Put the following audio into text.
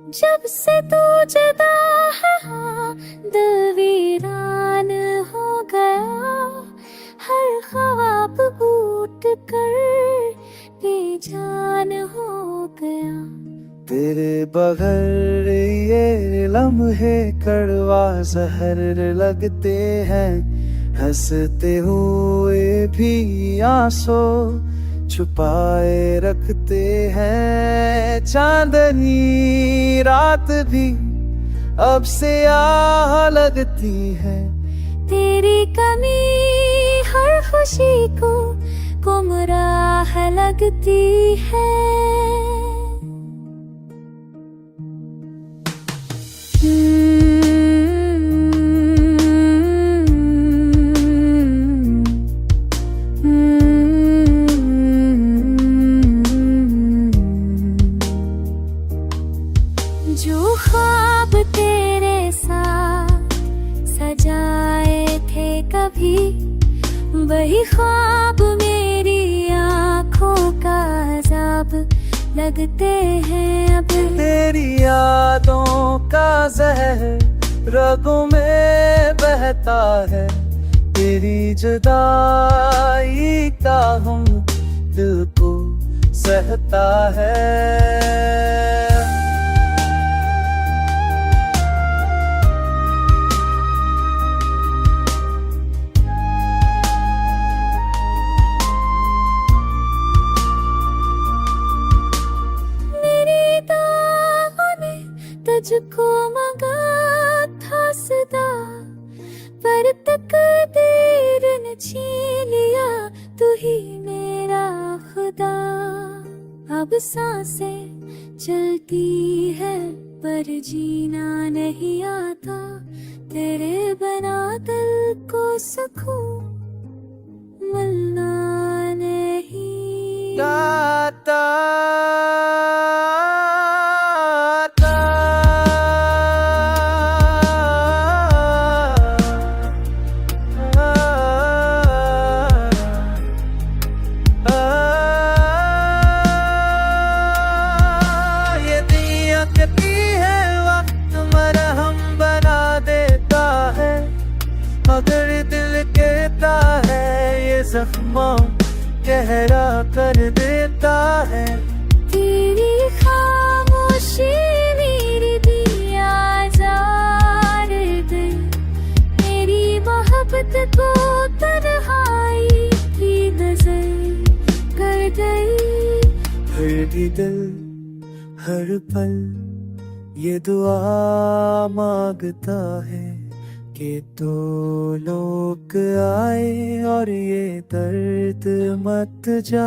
जब से तू जुदा है दिल वीरान हो गया, हर ख्वाब टूट कर बेजान हो गया। तेरे बगैर ये लम्हे कड़वा जहर लगते हैं, हंसते हुए भी आंसू छुपाए रखते हैं। चांदनी रात भी अब से आह लगती है, तेरी कमी हर खुशी को गुमराह लगती है। जो ख्वाब तेरे साथ सजाए थे कभी, वही ख्वाब मेरी आँखों का अज़ाब लगते हैं अब। तेरी यादों का जहर रगों में बहता है, तेरी जुदाई का हम दिल को सहता है। तुझको मंगा था सदा, पर तकदीर ने छीन लिया तू ही मेरा खुदा। अब सांसें चलती है पर जीना नहीं आता, तेरे बना दिल को सुकून मिलना नहीं आता। मगर दिल कहता है ये जख्मों गहरा कर देता है। तेरी खामोशी मेरी दिया जार दे, मेरी मोहब्बत को तन्हाई की नजर कर गई। हर दिल हर पल ये दुआ मांगता है कि तो लोग आए और ये दर्द मत जा।